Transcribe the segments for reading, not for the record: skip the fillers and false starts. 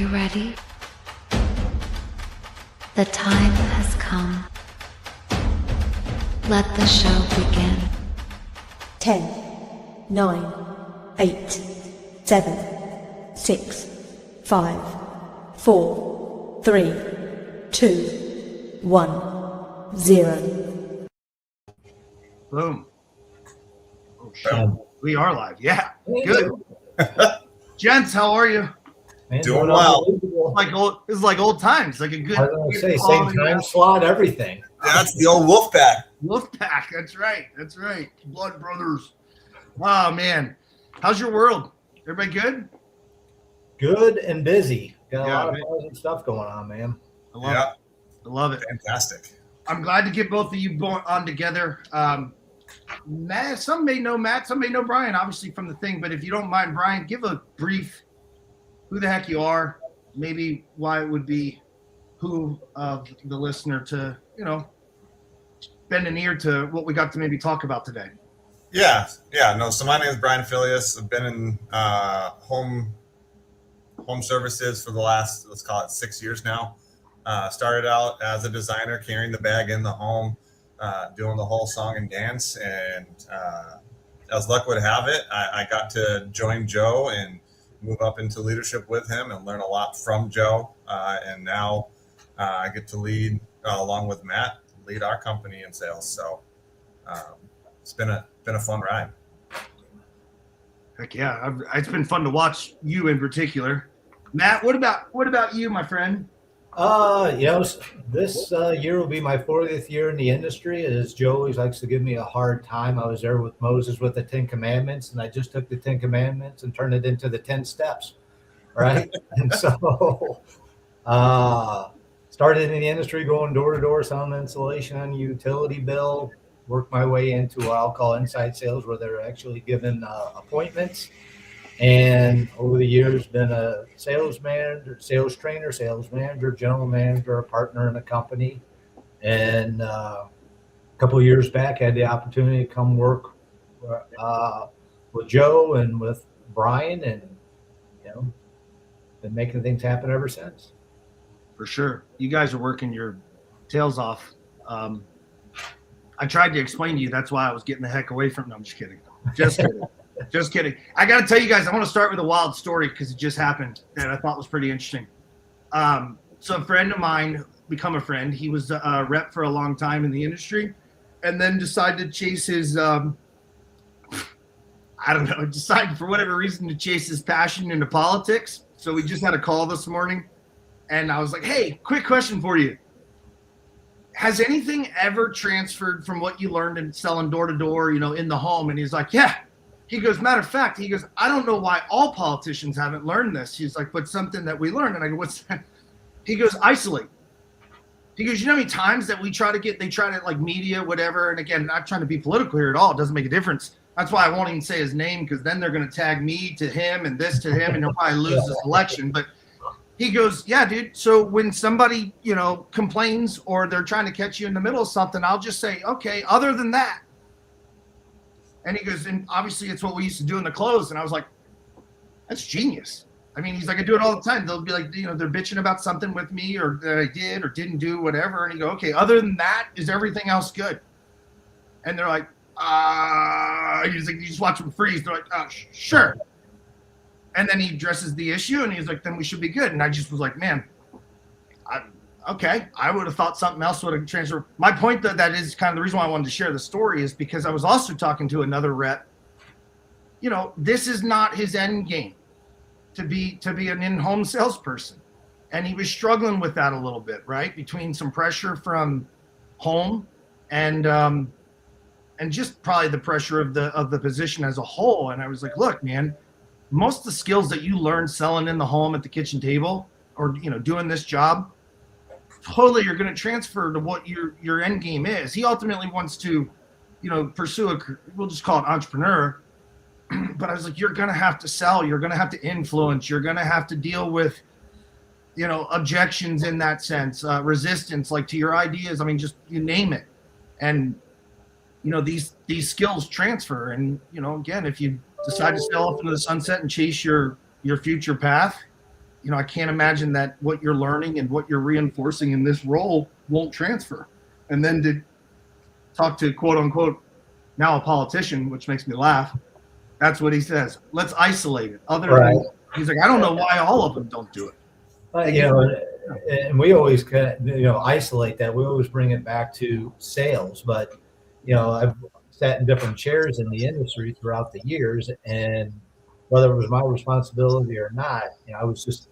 you ready? The time has come. Let the show begin. 10, 9, 8, 7, 6, 5, 4, 3, 2, 1, 0. Boom. Oh, shit. We are live. Yeah. Good. Gents, how are you? Man, Doing well. It's like old times. Like a good. I was going to say, same time slot, everything. That's the old wolf pack. Wolf pack. That's right. That's right. Blood brothers. Oh, man. How's your world? Everybody good? Good and busy. Got a lot of man. positive stuff going on, man. I love it. I love it. Fantastic. I'm glad to get both of you on together. Matt, some may know Matt, some may know Brian, obviously from the thing. But if you don't mind, Brian, give a brief who the heck you are, maybe why it would be who of the listener to, bend an ear to what we got to maybe talk about today. Yeah. No, so my name is Brian Filius. I've been in home services for the last, let's call it 6 years now. Started out as a designer, carrying the bag in the home, doing the whole song and dance. And as luck would have it, I got to join Joe and move up into leadership with him and learn a lot from Joe. And now I get to lead, along with Matt, lead our company in sales. So it's been a fun ride. Heck yeah, it's been fun to watch you in particular. Matt, what about you, my friend? This year will be my 40th year in the industry. As Joe always likes to give me a hard time, I was there with Moses with the 10 Commandments, and I just took the 10 Commandments and turned it into the 10 steps, right? And so started in the industry, going door to door, selling insulation on a utility bill, worked my way into what I'll call inside sales, where they're actually given appointments. And over the years, been a sales manager, sales trainer, sales manager, general manager, a partner in a company. And a couple of years back, had the opportunity to come work with Joe and with Brian, and been making things happen ever since. For sure, you guys are working your tails off. I tried to explain to you. That's why I was getting the heck away from. No, I'm just kidding. Just kidding. Just kidding. I got to tell you guys, I want to start with a wild story because it just happened that I thought was pretty interesting. So a friend of mine, become a friend, he was a rep for a long time in the industry and then decided to chase his, decided for whatever reason to chase his passion into politics. So we just had a call this morning and I was like, hey, quick question for you. Has anything ever transferred from what you learned in selling door to door, in the home? And he's like, yeah. He goes, matter of fact, he goes, I don't know why all politicians haven't learned this. He's like, but something that we learned. And I go, what's that? He goes, isolate. He goes, you know how many times that they try to like media, whatever. And again, not trying to be political here at all. It doesn't make a difference. That's why I won't even say his name, because then they're going to tag me to him and this to him, and he'll probably lose this election. But he goes, yeah, dude. So when somebody, complains or they're trying to catch you in the middle of something, I'll just say, okay, other than that. And he goes, and obviously it's what we used to do in the close. And I was like, that's genius. I mean, he's like, I do it all the time. They'll be like, they're bitching about something with me or that I did or didn't do, whatever. And he go, okay, other than that, is everything else good? And they're like, he's like, you just watch them freeze. They're like, sure. And then he addresses the issue and he's like, then we should be good. And I just was like, man, okay, I would have thought something else would have transferred. My point, that is kind of the reason why I wanted to share the story, is because I was also talking to another rep. This is not his end game to be an in-home salesperson. And he was struggling with that a little bit, right? Between some pressure from home and just probably the pressure of the position as a whole. And I was like, look, man, most of the skills that you learn selling in the home at the kitchen table or, doing this job, totally you're going to transfer to what your end game is. He ultimately wants to, pursue we'll just call it entrepreneur. But I was like, you're going to have to sell. You're going to have to influence. You're going to have to deal with, objections in that sense, resistance, like to your ideas. I mean, just you name it. And, these skills transfer. And, again, if you decide to sail off into the sunset and chase your future path, I can't imagine that what you're learning and what you're reinforcing in this role won't transfer. And then to talk to quote unquote now a politician, which makes me laugh. That's what he says. Let's isolate it. He's like, I don't know why all of them don't do it. And we always isolate that. We always bring it back to sales, but I've sat in different chairs in the industry throughout the years, and whether it was my responsibility or not, I was just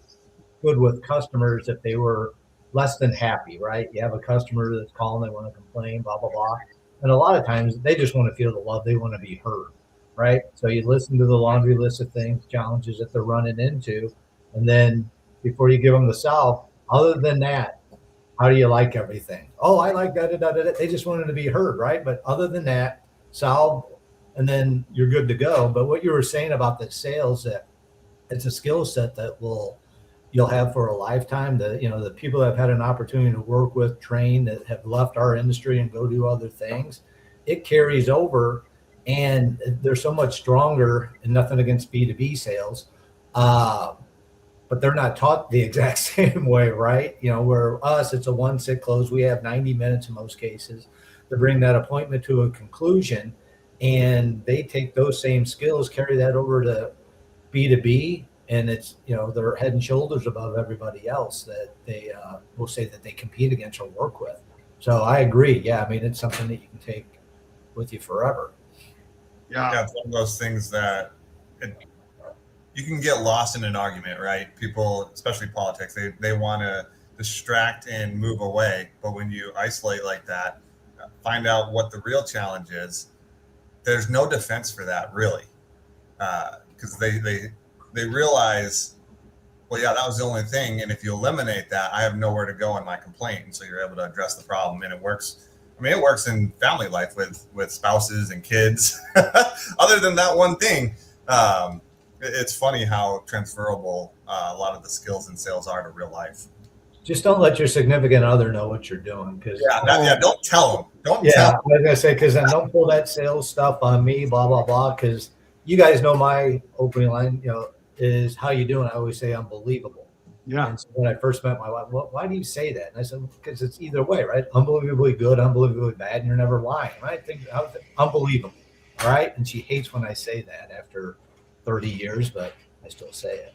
good with customers if they were less than happy, right? You have a customer that's calling, they want to complain, blah, blah, blah. And a lot of times they just want to feel the love. They want to be heard, right? So you listen to the laundry list of things, challenges that they're running into. And then before you give them the solve, other than that, how do you like everything? Oh, I like that. They just wanted to be heard, right? But other than that, solve, and then you're good to go. But what you were saying about the sales, that it's a skill set that you'll have for a lifetime. The people that have had an opportunity to work with, train, that have left our industry and go do other things, it carries over, and they're so much stronger. And nothing against B2B sales, but they're not taught the exact same way, right? Where us, it's a one sit close. We have 90 minutes in most cases to bring that appointment to a conclusion, and they take those same skills, carry that over to B2B, and it's they're head and shoulders above everybody else that they will say that they compete against or work with. So I agree. Yeah, I mean, it's something that you can take with you forever. Yeah, it's one of those things that you can get lost in an argument, right? People, especially politics, they want to distract and move away. But when you isolate like that, find out what the real challenge is, there's no defense for that, really. Because they realize, well, yeah, that was the only thing. And if you eliminate that, I have nowhere to go in my complaint. And so you're able to address the problem. And it works. I mean, it works in family life with spouses and kids. Other than that one thing, it's funny how transferable a lot of the skills in sales are to real life. Just don't let your significant other know what you're doing. Don't tell them. I was gonna say, because then don't pull that sales stuff on me, blah blah blah. Because you guys know my opening line, is how you doing. I always say unbelievable. Yeah. And so when I first met my wife, why do you say that? And I said, because it's either way, right? Unbelievably good, unbelievably bad, and you're never lying. I think unbelievable, right? And she hates when I say that after 30 years, but I still say it.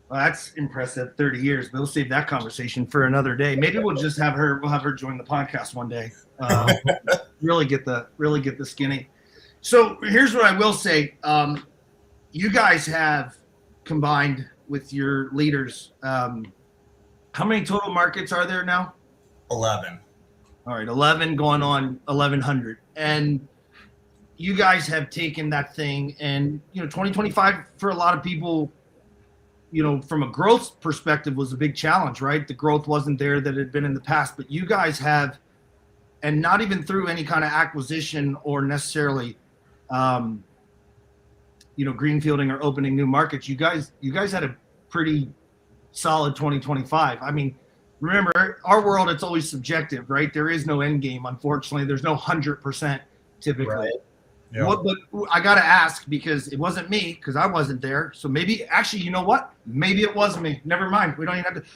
Well, that's impressive. 30 years, but we'll save that conversation for another day. Maybe we'll just have her join the podcast one day. Really get the skinny. So here's what I will say. You guys have combined with your leaders. How many total markets are there now? 11. All right. 11 going on 1,100. And you guys have taken that thing, and 2025 for a lot of people, from a growth perspective, was a big challenge, right? The growth wasn't there that had been in the past, but you guys have, and not even through any kind of acquisition or necessarily, greenfielding or opening new markets. You guys had a pretty solid 2025. I mean, remember, our world, it's always subjective, right? There is no end game, unfortunately. There's no 100% typically. Right. Yeah. But I got to ask, because it wasn't me, because I wasn't there. So maybe, actually, you know what? Maybe it was me. Never mind. We don't even have to.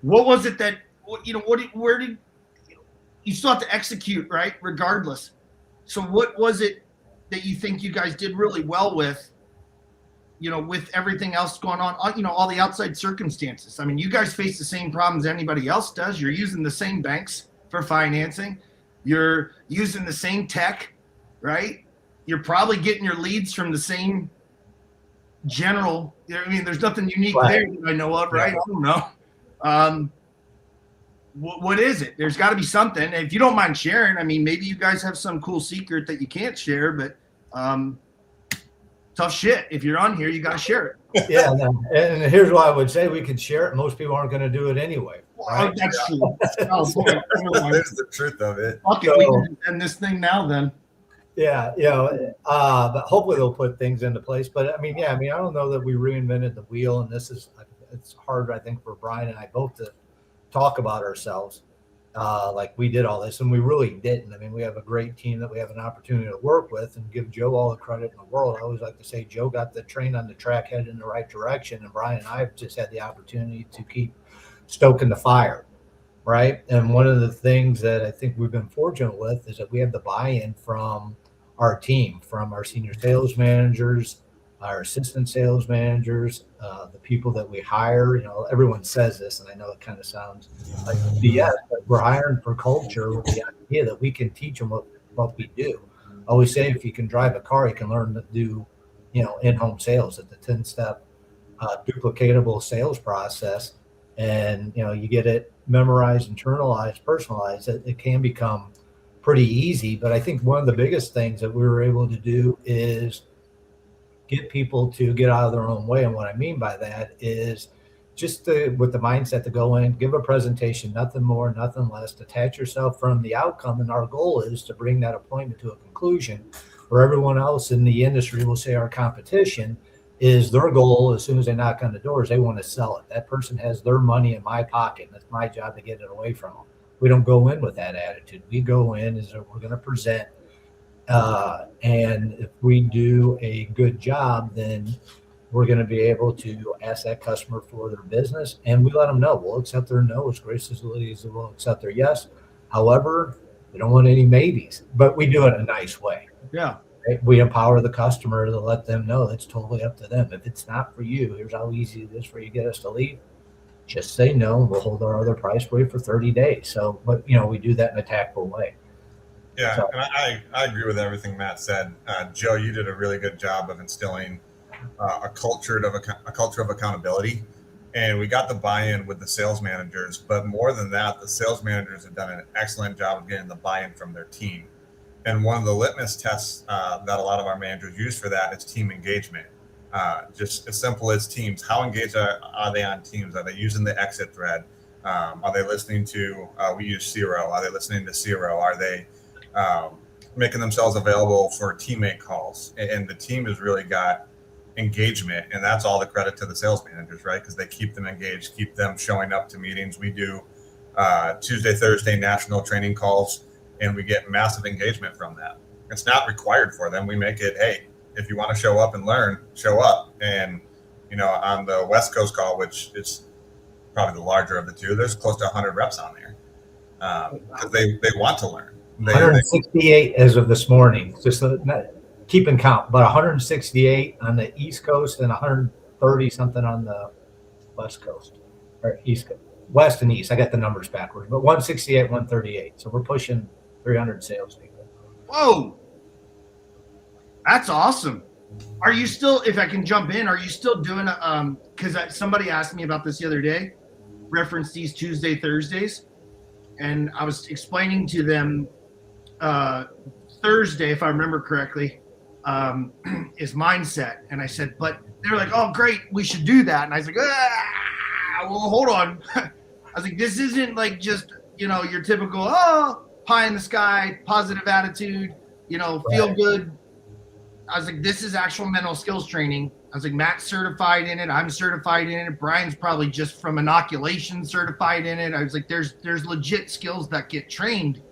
What was it that, where did, you still have to execute, right? Regardless. So what was it that you think you guys did really well with, with everything else going on, all the outside circumstances? I mean, you guys face the same problems anybody else does. You're using the same banks for financing. You're using the same tech, right? You're probably getting your leads from the same general. I mean, there's nothing unique there that I know of, right? I don't know. What is it? There's got to be something. If you don't mind sharing, I mean, maybe you guys have some cool secret that you can't share, but tough shit. If you're on here, you got to share it. Yeah. No. And here's what I would say. We could share it. Most people aren't going to do it anyway. Right? Oh, that's true. There's the truth of it. Okay, we can end this thing now then. Yeah, but hopefully they'll put things into place. But I mean, I don't know that we reinvented the wheel, and it's hard, I think, for Brian and I both to talk about ourselves. like we did all this, and we really didn't. I mean, we have a great team that we have an opportunity to work with, and give Joe all the credit in the world. I always like to say Joe got the train on the track headed in the right direction, and Brian and I have just had the opportunity to keep stoking the fire, right? And one of the things that I think we've been fortunate with is that we have the buy-in from our team, from our senior sales managers, our assistant sales managers, the people that we hire. You know, everyone says this, and I know it kind of sounds like BS, but we're hiring for culture with the idea that we can teach them what we do. I always say if you can drive a car, you can learn to do, you know, in-home sales at the 10-step duplicatable sales process. And, you know, you get it memorized, internalized, personalized, it can become pretty easy. But I think one of the biggest things that we were able to do is get people to get out of their own way. And what I mean by that is just with the mindset to go in, give a presentation, nothing more, nothing less, detach yourself from the outcome. And our goal is to bring that appointment to a conclusion, where everyone else in the industry will say our competition is their goal. As soon as they knock on the doors, they want to sell it. That person has their money in my pocket, and it's my job to get it away from them. We don't go in with that attitude. We go in as we're going to present. And if we do a good job, then we're going to be able to ask that customer for their business, and we let them know we'll accept their no as graciously as we'll accept their yes. However, we don't want any maybes, but we do it in a nice way. Yeah. Right? We empower the customer to let them know it's totally up to them. If it's not for you, here's how easy it is for you to get us to leave. Just say no, and we'll hold our other price for you for 30 days. So, but you know, we do that in a tactful way. Yeah, So, and I agree with everything Matt said. Joe, you did a really good job of instilling a culture of accountability, and we got the buy-in with the sales managers. But more than that, the sales managers have done an excellent job of getting the buy-in from their team. And one of the litmus tests that a lot of our managers use for that is team engagement. Just as simple as Teams. How engaged are they on Teams? Are they using the exit thread? Are they listening to? We use Zero. Are they listening to Zero? Are they making themselves available for teammate calls? And the team has really got engagement, and that's all the credit to the sales managers, right? Because they keep them engaged, keep them showing up to meetings. We do Tuesday, Thursday national training calls, and we get massive engagement from that. It's not required for them. We make it, hey, if you want to show up and learn, show up. And, you know, on the West Coast call, which is probably the larger of the two, there's close to 100 reps on there because they want to learn. 168 as of this morning, just keeping count, but 168 on the East Coast and 130 something on the West Coast, or West and East. I got the numbers backwards, but 168, 138. So we're pushing 300 salespeople. Whoa, that's awesome. Are you still, if I can jump in, are you still doing because somebody asked me about this the other day, referenced these Tuesday, Thursdays, and I was explaining to them Thursday, if I remember correctly, is mindset. And I said, but they're like, oh, great, we should do that. And I was like, well, hold on. I was like, this isn't like just, you know, your typical, pie in the sky, positive attitude, you know, feel good. I was like, this is actual mental skills training. I was like, Matt's certified in it. I'm certified in it. Brian's probably just from inoculation certified in it. I was like, there's legit skills that get trained.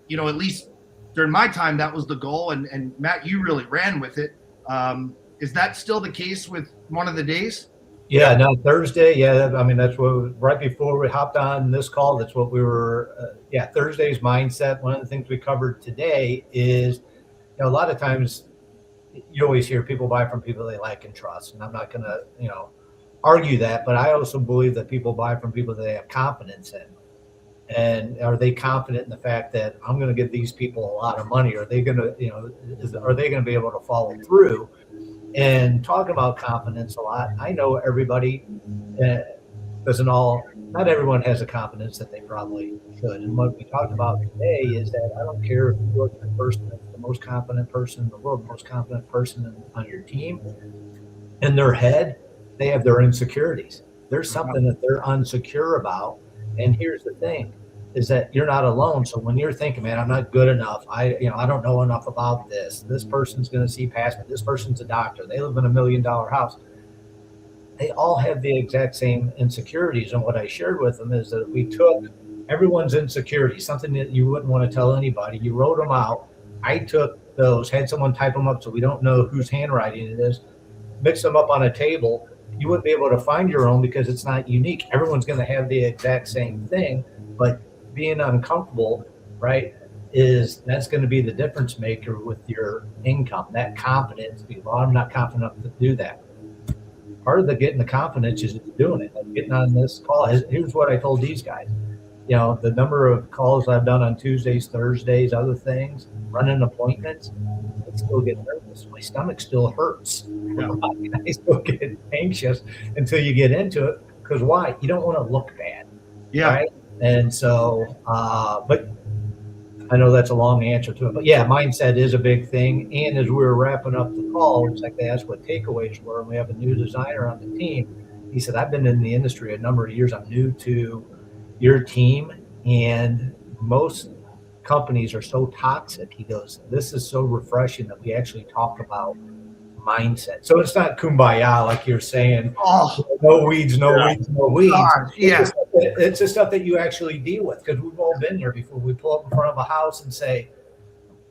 You know, at least during my time, that was the goal. And Matt, you really ran with it. Is that still the case with one of the days? Yeah, no, Thursday. Yeah, I mean, that's what right before we hopped on this call, that's what we were. Thursday's mindset. One of the things we covered today is, you know, a lot of times you always hear people buy from people they like and trust. And I'm not going to, you know, argue that, but I also believe that people buy from people that they have confidence in. And are they confident in the fact that I'm going to give these people a lot of money? Are they going to, you know, are they going to be able to follow through? And talking about confidence a lot, I know everybody not everyone has the confidence that they probably should. And what we talked about today is that I don't care if you're the person that's the most confident person in the world, the most confident person on your team. In their head, they have their insecurities. There's something that they're unsecure about. And here's the thing, is that you're not alone. So when you're thinking, man, I'm not good enough. I don't know enough about this. This person's going to see past me. This person's a doctor. They live in $1 million house. They all have the exact same insecurities. And what I shared with them is that we took everyone's insecurity, something that you wouldn't want to tell anybody. You wrote them out. I took those, had someone type them up so we don't know whose handwriting it is, mix them up on a table. You wouldn't be able to find your own because it's not unique. Everyone's going to have the exact same thing, but being uncomfortable, right, that's going to be the difference maker with your income, that confidence. Well, I'm not confident enough to do that. Part of getting the confidence is doing it. Like getting on this call. Here's what I told these guys. The number of calls I've done on Tuesdays, Thursdays, other things, running appointments, I still get nervous. My stomach still hurts. Yeah. I still get anxious until you get into it. Because why? You don't want to look bad. Yeah. Right? And so, but I know that's a long answer to it. But yeah, mindset is a big thing. And as we were wrapping up the call, it's like they asked what takeaways were. And we have a new designer on the team. He said, I've been in the industry a number of years. I'm new to your team, and most companies are so toxic. He goes, this is so refreshing that we actually talk about mindset. So it's not kumbaya like you're saying, no weeds, no weeds, no weeds. Yeah. It's the stuff that you actually deal with, because we've all been there before. We pull up in front of a house and say,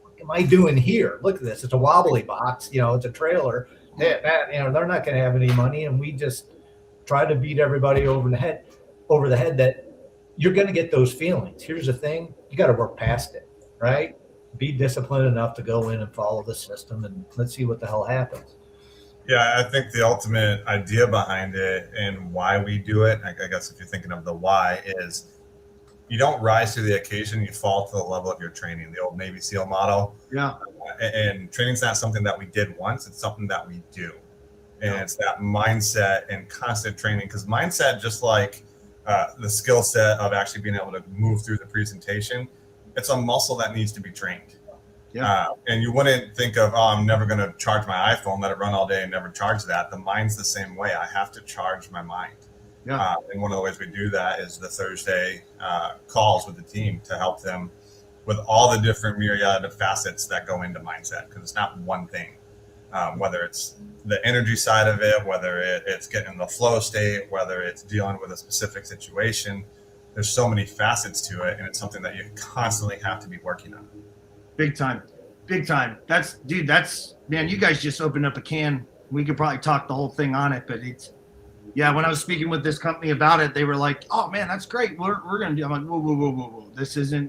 what am I doing here? Look at this. It's a wobbly box. It's a trailer. They're not going to have any money. And we just try to beat everybody over the head that you're going to get those feelings. Here's the thing. You got to work past it, right? Be disciplined enough to go in and follow the system, and let's see what the hell happens. Yeah, I think the ultimate idea behind it and why we do it, I guess if you're thinking of the why, is you don't rise to the occasion, you fall to the level of your training, the old Navy SEAL motto. Yeah. And training's not something that we did once, it's something that we do. And it's that mindset and constant training, because mindset, just like the skill set of actually being able to move through the presentation, it's a muscle that needs to be trained. Yeah. And you wouldn't think of, I'm never going to charge my iPhone, let it run all day and never charge that. The mind's the same way. I have to charge my mind. Yeah. And one of the ways we do that is the Thursday calls with the team to help them with all the different myriad of facets that go into mindset, because it's not one thing. Whether it's the energy side of it, whether it's getting in the flow state, whether it's dealing with a specific situation, there's so many facets to it, and it's something that you constantly have to be working on. Big time. Man, you guys just opened up a can. We could probably talk the whole thing on it, but when I was speaking with this company about it, they were like, oh man, that's great. We're going to do, I'm like, whoa.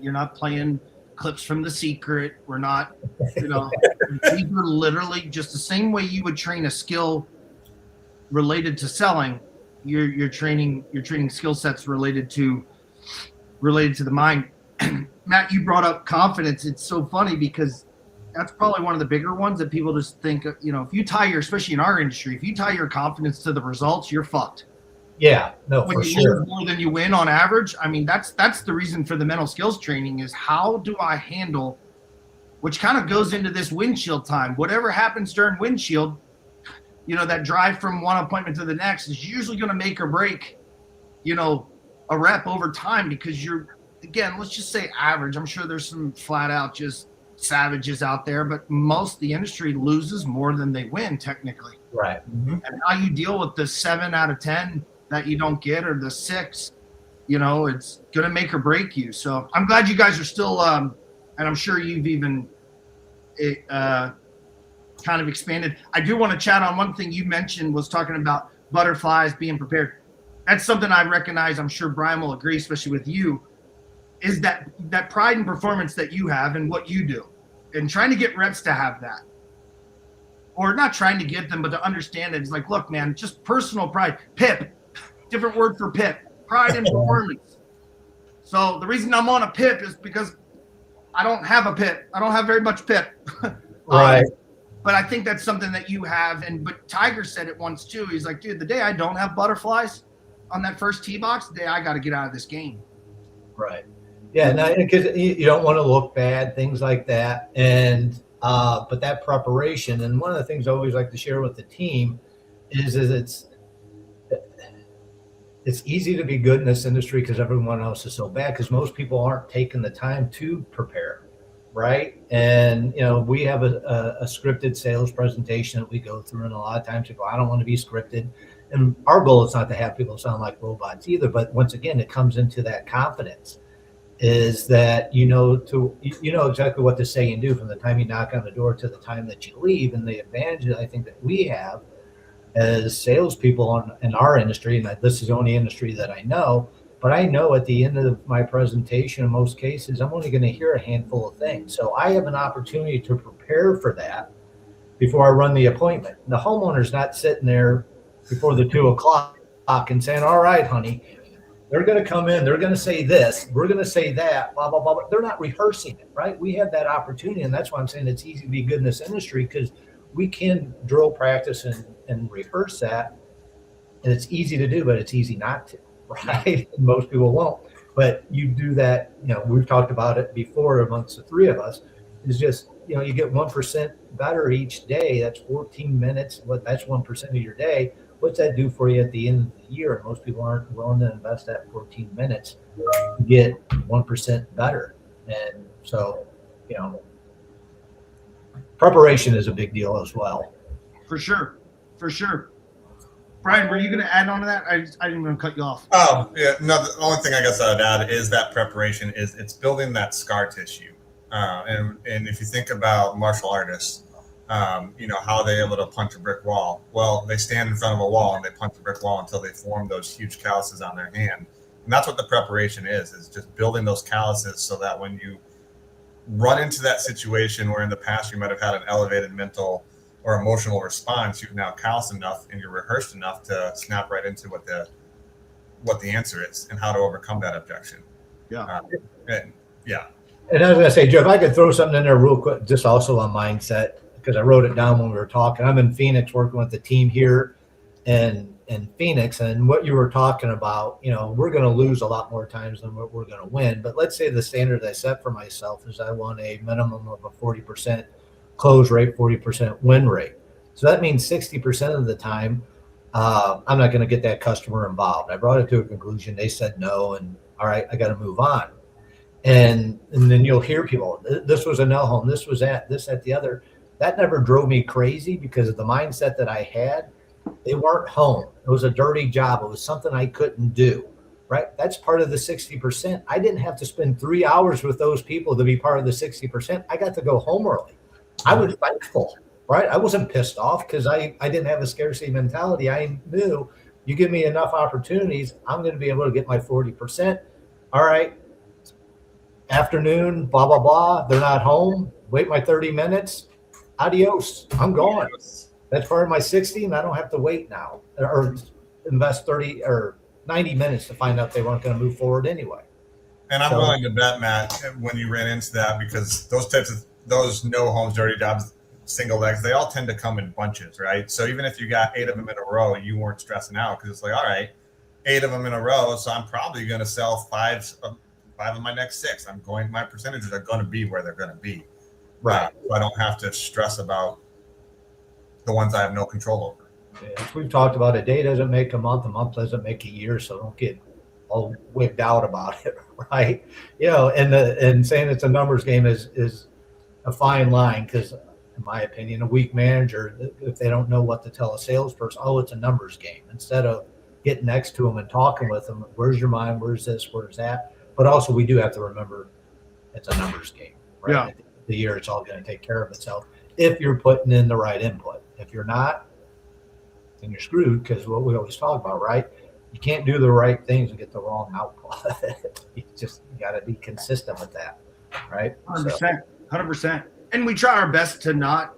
You're not playing clips from The Secret. We're not, these are literally just the same way you would train a skill related to selling. You're training skill sets related to the mind. Matt, you brought up confidence. It's so funny because that's probably one of the bigger ones that people just think, if you tie especially in our industry, if you tie your confidence to the results, you're fucked. Yeah, no, when for you sure. lose more than you win on average. I mean, that's the reason for the mental skills training is how do I handle, which kind of goes into this windshield time. Whatever happens during windshield, that drive from one appointment to the next is usually going to make or break, a rep over time, because again, let's just say average. I'm sure there's some flat out just savages out there, but most of the industry loses more than they win technically. Right. Mm-hmm. And how you deal with the 7 out of 10 that you don't get, or the 6, it's going to make or break you. So I'm glad you guys are still, and I'm sure you've even kind of expanded. I do want to chat on one thing you mentioned, was talking about butterflies, being prepared. That's something I recognize. I'm sure Brian will agree, especially with you, is that pride and performance that you have and what you do, and trying to get reps to have that. Or not trying to get them, but to understand it. It's like, look, man, just personal pride. PIP, different word for PIP, pride and performance. So the reason I'm on a PIP is because I don't have a PIP. I don't have very much PIP. Right. But I think that's something that you have. But Tiger said it once too. He's like, dude, the day I don't have butterflies on that first tee box, the day I got to get out of this game. Right. Yeah, because you don't want to look bad, things like that. And but that preparation, and one of the things I always like to share with the team is it's easy to be good in this industry because everyone else is so bad, because most people aren't taking the time to prepare, right? And we have a scripted sales presentation that we go through, and a lot of times people, I don't want to be scripted. And our goal is not to have people sound like robots either, but once again, it comes into that confidence. is that you know exactly what to say and do from the time you knock on the door to the time that you leave. And the advantage I think that we have as salespeople in our industry, and this is the only industry that I know, but I know at the end of my presentation, in most cases, I'm only going to hear a handful of things. So I have an opportunity to prepare for that before I run the appointment. The homeowner's not sitting there before the 2 o'clock and saying, all right, honey, they're going to come in, they're going to say this, we're going to say that, blah, blah, blah, blah. They're not rehearsing it, right? We have that opportunity. And that's why I'm saying it's easy to be good in this industry, because we can drill, practice, and rehearse that. And it's easy to do, but it's easy not to, right? And most people won't. But you do that, we've talked about it before amongst the three of us, is just, you get 1% better each day. That's 14 minutes. That's 1% of your day. What's that do for you at the end of the year? And most people aren't willing to invest that 14 minutes to get 1% better. And so, preparation is a big deal as well. For sure. Brian, were you going to add on to that? I didn't want to cut you off. Oh, yeah. No, the only thing I guess I'd add is that preparation it's building that scar tissue. And if you think about martial artists, how are they able to punch a brick wall? Well, they stand in front of a wall and they punch a brick wall until they form those huge calluses on their hand. And that's what the preparation is just building those calluses so that when you run into that situation where in the past you might have had an elevated mental or emotional response, you've now calloused enough and you're rehearsed enough to snap right into what the answer is and how to overcome that objection. Yeah. And I was going to say, Joe, if I could throw something in there real quick, just also on mindset, because I wrote it down when we were talking. I'm in Phoenix working with the team here in Phoenix. And what you were talking about, we're going to lose a lot more times than what we're going to win. But let's say the standard I set for myself is I want a minimum of a 40% close rate, 40% win rate. So that means 60% of the time, I'm not going to get that customer involved. I brought it to a conclusion. They said no. And all right, I got to move on. And then you'll hear people, this was a no home, this was this, that, the other. That never drove me crazy because of the mindset that I had. They weren't home. It was a dirty job. It was something I couldn't do, right? That's part of the 60%. I didn't have to spend 3 hours with those people to be part of the 60%. I got to go home early. I was thankful, right? I wasn't pissed off because I didn't have a scarcity mentality. I knew you give me enough opportunities, I'm going to be able to get my 40%. All right. Afternoon, blah, blah, blah. They're not home. Wait my 30 minutes. Adios. I'm gone. That's part of my 60, and I don't have to wait now or invest 30 or 90 minutes to find out they weren't going to move forward anyway. And I'm willing to bet, Matt, when you ran into that, because those no homes, dirty jobs, single legs, they all tend to come in bunches, right? So even if you got 8 of them in a row, you weren't stressing out because it's like, all right, 8 of them in a row, so I'm probably going to sell 5 of my next 6. My percentages are going to be where they're going to be. Right. So I don't have to stress about the ones I have no control over. Yeah, we've talked about a day doesn't make a month doesn't make a year, so don't get all wigged out about it, right? And saying it's a numbers game is a fine line because, in my opinion, a weak manager, if they don't know what to tell a salesperson, it's a numbers game. Instead of getting next to them and talking with them, where's your mind, where's this, where's that? But also we do have to remember it's a numbers game, right? Yeah. At the end of the year, it's all going to take care of itself if you're putting in the right input. If you're not, then you're screwed because what we always talk about, right? You can't do the right things and get the wrong output. you got to be consistent with that, right? 100%. And we try our best to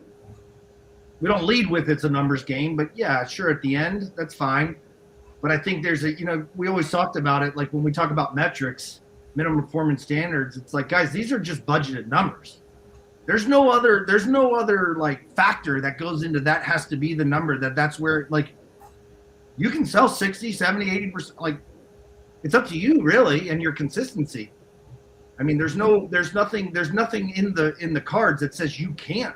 we don't lead with it's a numbers game, but yeah, sure, at the end, that's fine. But I think there's we always talked about it, like when we talk about metrics, minimum performance standards, it's like, guys, these are just budgeted numbers. There's no other like factor that goes into that has to be the number that's where like you can sell 60, 70, 80%. Like it's up to you really and your consistency. I mean, there's nothing in the cards that says you can't.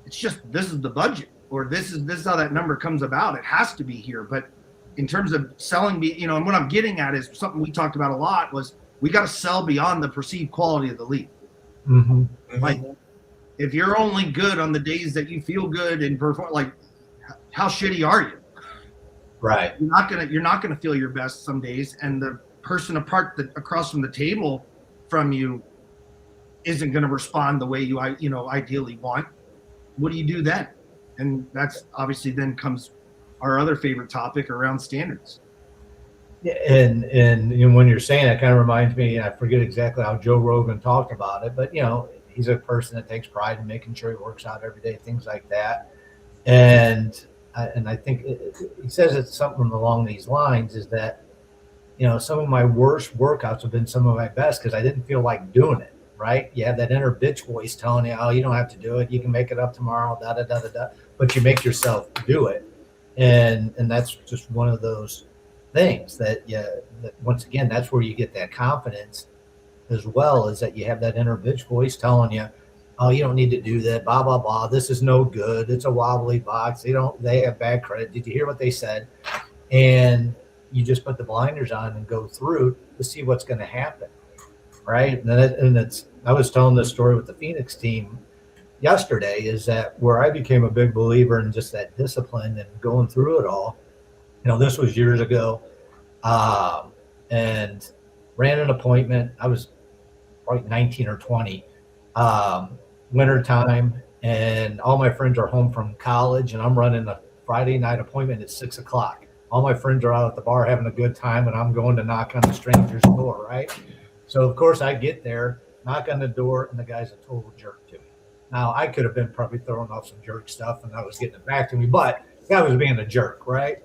It's just this is the budget or this is how that number comes about. It has to be here. But in terms of selling, and what I'm getting at is something we talked about a lot was we got to sell beyond the perceived quality of the lead. Mm-hmm. Like if you're only good on the days that you feel good and perform, like how shitty are you? Right. You're not gonna feel your best some days, and the person across from the table from you isn't going to respond the way you ideally want, what do you do then? And that's obviously then comes our other favorite topic around standards. Yeah, and you know, when you're saying that, kind of reminds me, I forget exactly how Joe Rogan talked about it, but you know, he's a person that takes pride in making sure he works out every day, things like that. And I think he says it's something along these lines, is that, you know, some of my worst workouts have been some of my best because I didn't feel like doing it. Right? You have that inner bitch voice telling you, "Oh, you don't have to do it. You can make it up tomorrow." Da da da da da. But you make yourself do it, and that's just one of those things that once again, that's where you get that confidence as well, is that you have that inner bitch voice telling you, "Oh, you don't need to do that. Blah blah blah. This is no good. It's a wobbly box. They have bad credit. Did you hear what they said?" And you just put the blinders on and go through to see what's going to happen. Right. I was telling this story with the Phoenix team yesterday, is that where I became a big believer in just that discipline and going through it all. You know, this was years ago, and ran an appointment. I was probably 19 or 20, winter time, and all my friends are home from college, and I'm running a Friday night appointment at 6:00. All my friends are out at the bar having a good time, and I'm going to knock on the stranger's door. Right. So of course I get there, knock on the door, and the guy's a total jerk to me. Now I could have been probably throwing off some jerk stuff and I was getting it back to me, but the guy was being a jerk, right?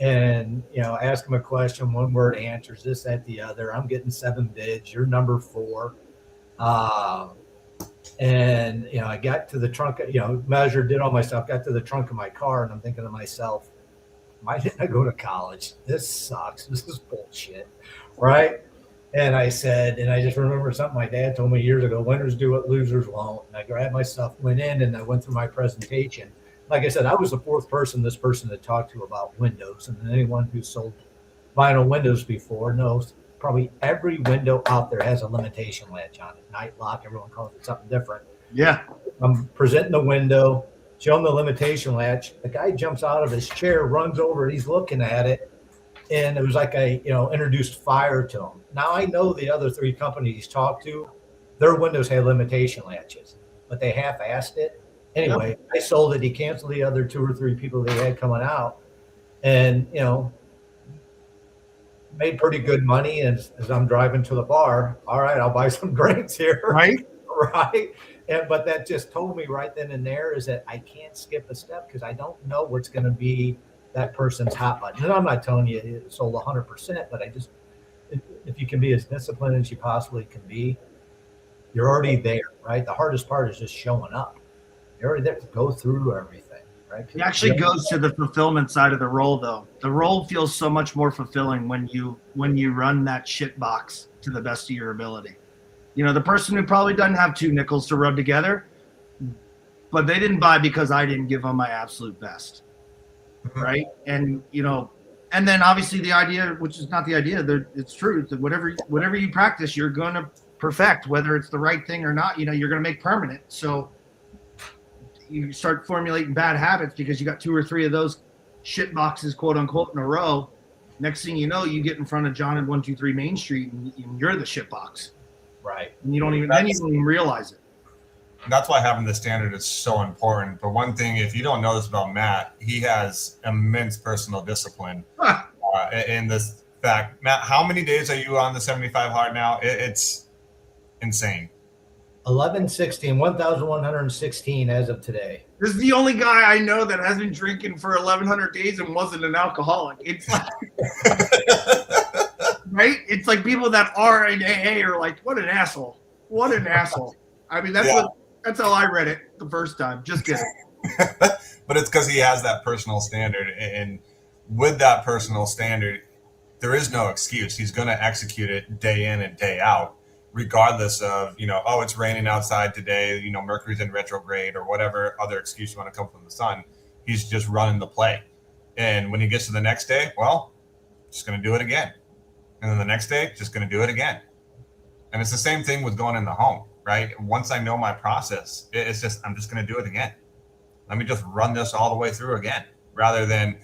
And, you know, ask him a question, one word answers, this, that, the other. I'm getting 7 bids. You're number 4. And, you know, I got to the trunk, you know, measured, did all my stuff, got to the trunk of my car, and I'm thinking to myself, why didn't I go to college? This sucks. This is bullshit, right? And I said, and I just remember something my dad told me years ago, winners do what losers won't. And I grabbed my stuff, went in, and I went through my presentation. Like I said, I was the 4th person this person had talked to about windows. And anyone who's sold vinyl windows before knows probably every window out there has a limitation latch on it. Night lock, everyone calls it something different. Yeah. I'm presenting the window, showing the limitation latch. The guy jumps out of his chair, runs over, and he's looking at it. And it was like I, you know, introduced fire to him. Now I know the other 3 companies he's talked to, their windows had limitation latches, but they half-assed it. Anyway, yep. I sold it. He canceled the other 2 or 3 people they had coming out, and, you know, made pretty good money. As I'm driving to the bar, all right, I'll buy some drinks here. Right. Right. But that just told me right then and there is that I can't skip a step because I don't know what's going to be that person's hot button. And I'm not telling you it sold 100%, but I just, if you can be as disciplined as you possibly can be, you're already there, right? The hardest part is just showing up. You're already there to go through everything, right? It actually goes to the fulfillment side of the role, though. The role feels so much more fulfilling when you run that shit box to the best of your ability. You know, the person who probably doesn't have 2 nickels to rub together, but they didn't buy because I didn't give them my absolute best. Right. And, you know, and then obviously the idea, which is not the idea, it's true that whatever you practice, you're going to perfect, whether it's the right thing or not, you know, you're going to make permanent. So you start formulating bad habits because you got 2 or 3 of those shit boxes, quote unquote, in a row. Next thing you know, you get in front of John at 123 Main Street and you're the shit box. Right. And you don't even realize it. That's why having the standard is so important. But one thing, if you don't know this about Matt, he has immense personal discipline. In this fact, Matt, how many days are you on the 75 hard now? It's insane. 1,116 as of today. This is the only guy I know that has been drinking for 1,100 days and wasn't an alcoholic. It's like, right? It's like people that are in AA are like, what an asshole. What an asshole. I mean, that's how I read it the first time. Just kidding. But it's because he has that personal standard. And with that personal standard, there is no excuse. He's going to execute it day in and day out, regardless of, you know, oh, it's raining outside today, you know, Mercury's in retrograde or whatever other excuse you want to come from the sun. He's just running the play. And when he gets to the next day, well, just going to do it again. And then the next day, just going to do it again. And it's the same thing with going in the home, right? Once I know my process, it's just, I'm just going to do it again. Let me just run this all the way through again, rather than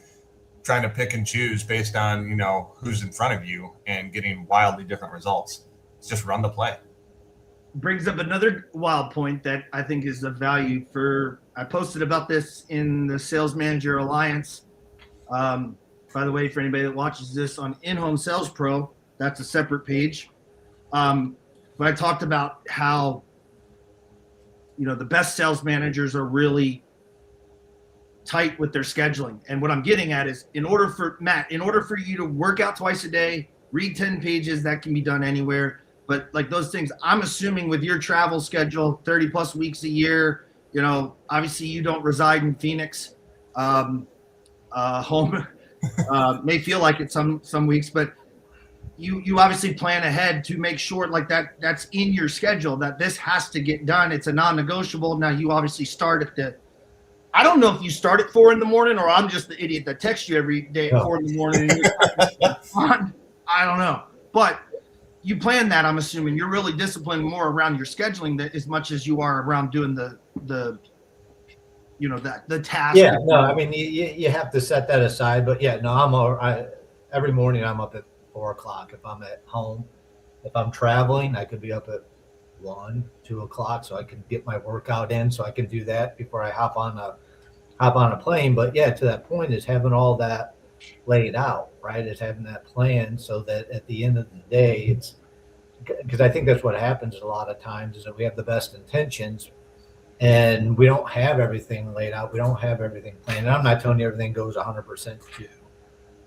trying to pick and choose based on, you know, who's in front of you and getting wildly different results. It's just run the play. brings up another wild point that I think is of value for. I posted about this in the Sales Manager Alliance. By the way, for anybody that watches this on In-Home Sales Pro, that's a separate page. But I talked about how, the best sales managers are really tight with their scheduling. And what I'm getting at is, in order for you to work out twice a day, read 10 pages, that can be done anywhere. But like those things, I'm assuming with your travel schedule, 30 plus weeks a year, obviously you don't reside in Phoenix. Home may feel like it some weeks, but you obviously plan ahead to make sure like that's in your schedule, that this has to get done. It's a non-negotiable. Now you obviously start at I don't know if you start at 4 a.m. or I'm just the idiot that texts you every day at 4 a.m. and I don't know, but you plan that. I'm assuming you're really disciplined more around your scheduling that as much as you are around doing the task. Yeah, no, I mean, you have to set that aside, but yeah, no, every morning I'm up at 4 o'clock. If I'm at home, if I'm traveling, I could be up at 1, 2 o'clock, so I can get my workout in, so I can do that before I hop on a plane. But yeah, to that point is having all that laid out, right? Is having that plan so that at the end of the day, it's because I think that's what happens a lot of times is that we have the best intentions and we don't have everything laid out. We don't have everything planned. And I'm not telling you everything goes 100% to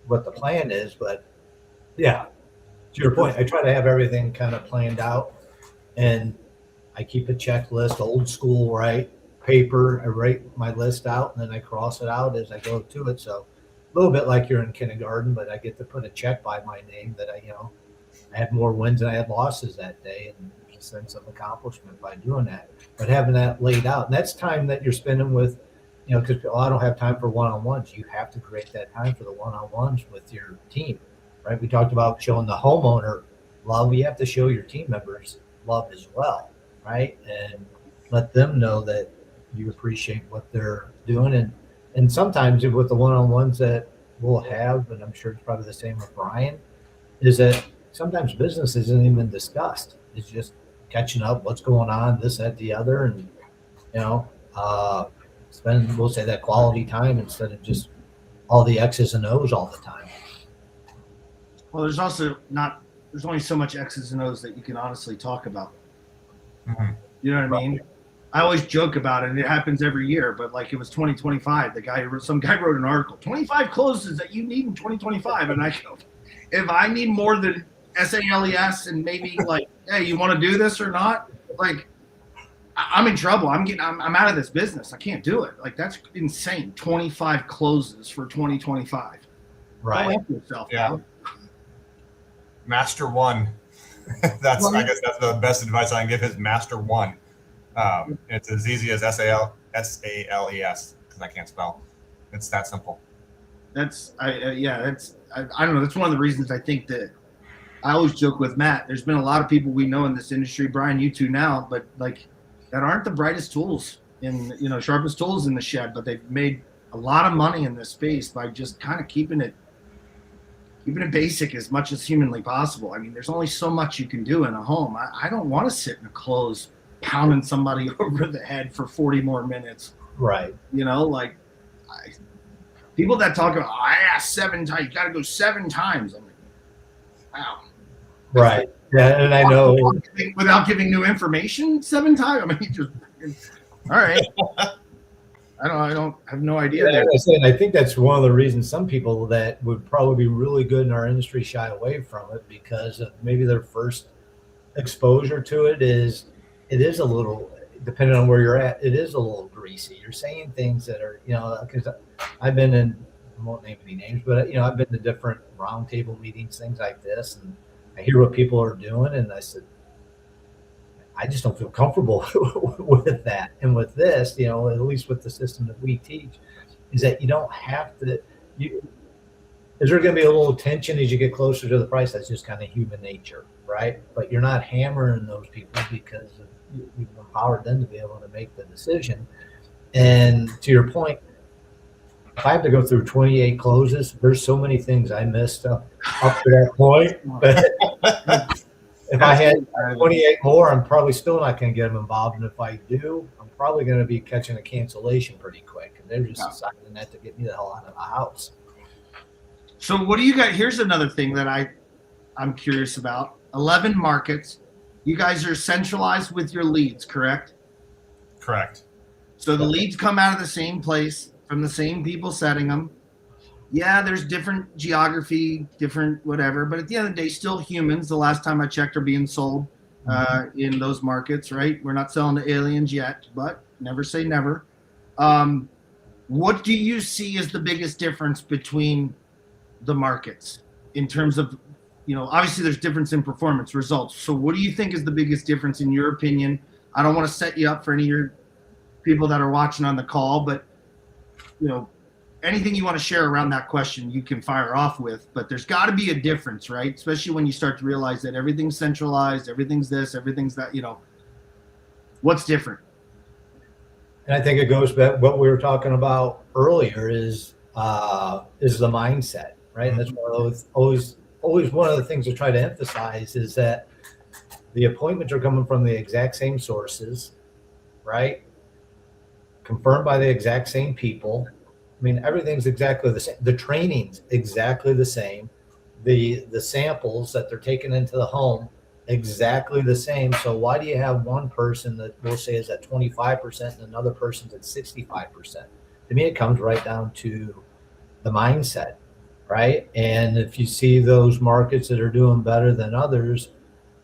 what the plan is, but yeah, to your point, I try to have everything kind of planned out, and I keep a checklist, old school, right? Paper, I write my list out and then I cross it out as I go to it. So a little bit like you're in kindergarten, but I get to put a check by my name that I had more wins than I had losses that day, and there's a sense of accomplishment by doing that. But having that laid out, and that's time that you're spending with, because I don't have time for one-on-ones. You have to create that time for the one-on-ones with your team, right? We talked about showing the homeowner love. You have to show your team members love as well, right? And let them know that you appreciate what they're doing. And sometimes with the one-on-ones that we'll have, and I'm sure it's probably the same with Brian, is that sometimes business isn't even discussed. It's just catching up, what's going on, this, that, the other, and spend, we'll say, that quality time instead of just all the X's and O's all the time. Well, there's only so much X's and O's that you can honestly talk about. Mm-hmm. You know what I mean? I always joke about it, and it happens every year, but like it was 2025. Some guy wrote an article, 25 closes that you need in 2025. And I go, if I need more than SALES and maybe like, hey, you want to do this or not? Like, I'm in trouble. I'm out of this business. I can't do it. Like, that's insane. 25 closes for 2025. Right. Don't help yourself. Yeah. Bro. Master one. I guess that's the best advice I can give is master one. It's as easy as SALES because I can't spell. It's that simple. I don't know. That's one of the reasons I think that I always joke with Matt. There's been a lot of people we know in this industry, Brian, you too now, but like that aren't the brightest tools sharpest tools in the shed, but they've made a lot of money in this space by just kind of keeping it basic as much as humanly possible. I mean, there's only so much you can do in a home. I don't want to sit in a close pounding somebody over the head for 40 more minutes. Right. People that talk about, I asked 7 times, you got to go 7 times. I'm like, wow. Right. Yeah, and I know. Without giving new information 7 times? I mean, just, all right. I don't have no idea. Yeah, I think that's one of the reasons some people that would probably be really good in our industry shy away from it because of maybe their first exposure to it is a little, depending on where you're at, it is a little greasy. You're saying things that are, because I've been in, I won't name any names, but I've been to different roundtable meetings, things like this, and I hear what people are doing, and I said, I just don't feel comfortable with that. And with this, at least with the system that we teach, is that you don't have to. Is there going to be a little tension as you get closer to the price? That's just kind of human nature, right? But you're not hammering those people because you've empowered them to be able to make the decision. And to your point, if I have to go through 28 closes, there's so many things I missed up to that point. if I had 28 more, I'm probably still not going to get them involved. And if I do, I'm probably going to be catching a cancellation pretty quick. And they're just deciding that to get me the hell out of the house. So what do you got? Here's another thing that I'm curious about. 11 markets. You guys are centralized with your leads, correct? Correct. So the leads come out of the same place from the same people setting them. Yeah, there's different geography, different whatever, but at the end of the day, still humans. The last time I checked are being sold in those markets, right? We're not selling to aliens yet, but never say never. What do you see as the biggest difference between the markets in terms of, obviously there's difference in performance results. So what do you think is the biggest difference in your opinion? I don't want to set you up for any of your people that are watching on the call, but anything you want to share around that question, you can fire off with, but there's got to be a difference, right? Especially when you start to realize that everything's centralized, everything's this, everything's that, what's different? And I think it goes back what we were talking about earlier is the mindset, right? And that's one of those, always one of the things to try to emphasize is that the appointments are coming from the exact same sources, right? Confirmed by the exact same people. I mean, everything's exactly the same. The training's exactly the same. The samples that they're taking into the home, exactly the same. So why do you have one person that we'll say is at 25% and another person's at 65%? To me, it comes right down to the mindset, right? And if you see those markets that are doing better than others,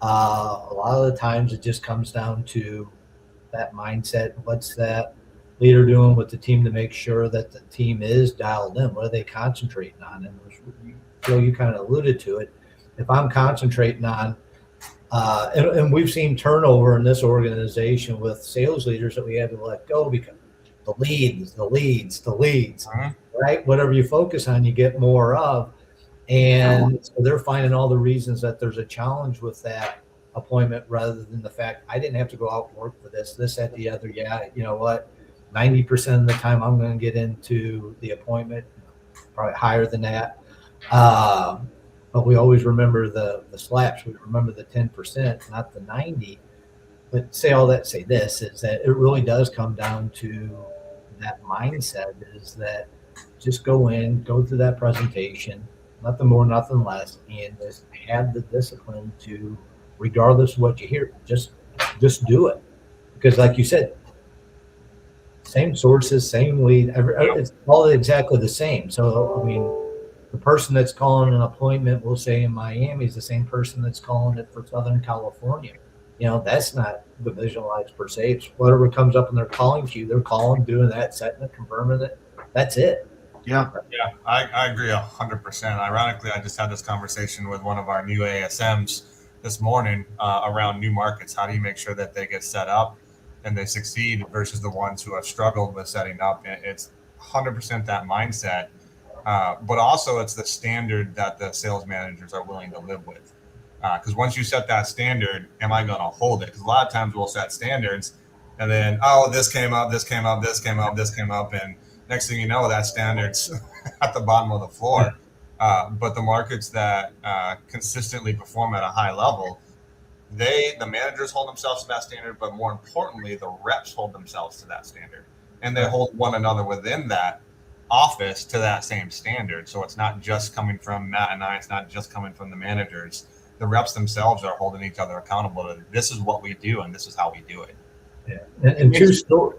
a lot of the times it just comes down to that mindset. What's that leader doing with the team to make sure that the team is dialed in? What are they concentrating on? And Phil, you kind of alluded to it. If I'm concentrating on, and we've seen turnover in this organization with sales leaders that we had to let go because the leads, right? Whatever you focus on, you get more of. And so they're finding all the reasons that there's a challenge with that appointment rather than the fact I didn't have to go out and work for this, that, the other. Yeah, you know what? 90% of the time I'm going to get into the appointment, probably higher than that. But we always remember the slaps. We remember the 10%, not the 90. But say this is that it really does come down to that mindset is that just go through that presentation, nothing more, nothing less, and just have the discipline to, regardless of what you hear, just do it. Because like you said, same sources, same lead, it's all exactly the same. So, I mean, the person that's calling an appointment, we'll say in Miami, is the same person that's calling it for Southern California. That's not divisionalized per se. It's whatever comes up in their calling queue, they're calling, doing that, setting it, confirming it. That's it. Yeah. Yeah, I agree 100%. Ironically, I just had this conversation with one of our new ASMs this morning around new markets. How do you make sure that they get set up and they succeed versus the ones who have struggled with setting up? It's 100% that mindset, but also it's the standard that the sales managers are willing to live with. Because once you set that standard, am I going to hold it? Because a lot of times we'll set standards and then, this came up, and next thing you know, that standard's at the bottom of the floor. But the markets that consistently perform at a high level, the managers hold themselves to that standard, but more importantly, the reps hold themselves to that standard. And they hold one another within that office to that same standard. So it's not just coming from Matt and I, it's not just coming from the managers. The reps themselves are holding each other accountable to this is what we do and this is how we do it. Yeah. And two stories.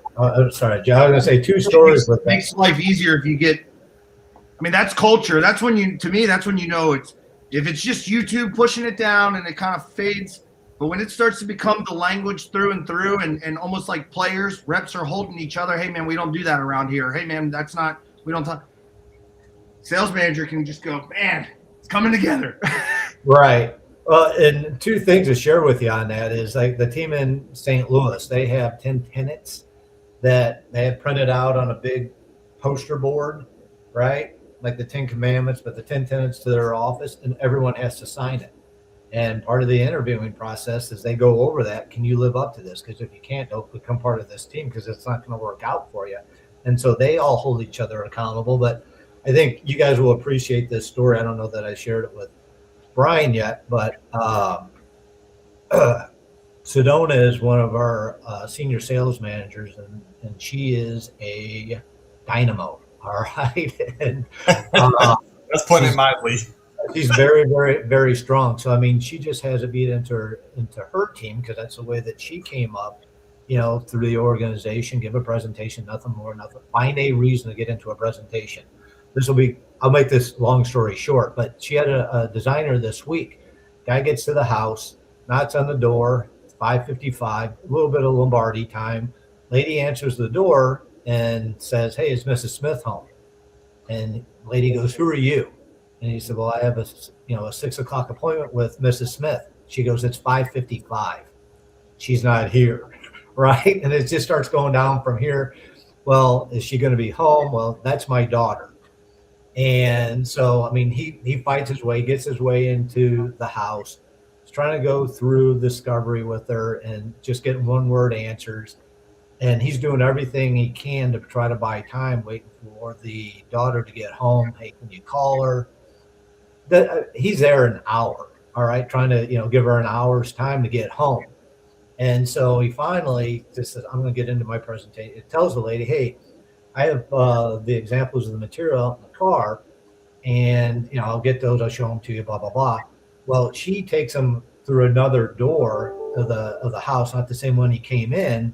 Sorry, Joe. I was going to say two stories. It makes life easier if you get. I mean, that's culture. That's when that's when it's. If it's just YouTube pushing it down and it kind of fades, but when it starts to become the language through and through, and almost like players, reps are holding each other. Hey man, we don't do that around here. Hey man, we don't talk. Sales manager can just go, man, it's coming together. Right. Well, and two things to share with you on that is like the team in St. Louis, they have 10 tenets that they have printed out on a big poster board, right? Like the 10 commandments, but the 10 tenets to their office, and everyone has to sign it. And part of the interviewing process is they go over that. Can you live up to this? Because if you can't, don't become part of this team because it's not going to work out for you. And so they all hold each other accountable. But I think you guys will appreciate this story. I don't know that I shared it with Brian yet, but Sedona is one of our senior sales managers, and she is a dynamo. All right, and That's putting it mildly. she's very, very, very strong. So I mean, she just has to beat into her team because that's the way that she came up, through the organization. Give a presentation, nothing more, nothing. Find a reason to get into a presentation. I'll make this long story short, but she had a designer this week. Guy gets to the house, knocks on the door. It's 5:55, a little bit of Lombardi time. Lady answers the door and says, "Hey, is Mrs. Smith home?" And lady goes, "Who are you?" And he said, "Well, I have a 6 o'clock appointment with Mrs. Smith." She goes, "It's 5:55. She's not here." Right. And it just starts going down from here. Well, is she going to be home? Well, that's my daughter. And so, I mean, he fights his way, gets his way into the house. He's trying to go through discovery with her and just getting one word answers. And he's doing everything he can to try to buy time, waiting for the daughter to get home. Hey, can you call her? He's there an hour, all right, trying to, give her an hour's time to get home. And so he finally just says, "I'm going to get into my presentation." It tells the lady, "Hey, I have the examples of the material out in the car, and, I'll get those. I'll show them to you, blah, blah, blah." Well, she takes him through another door of the house, not the same one he came in.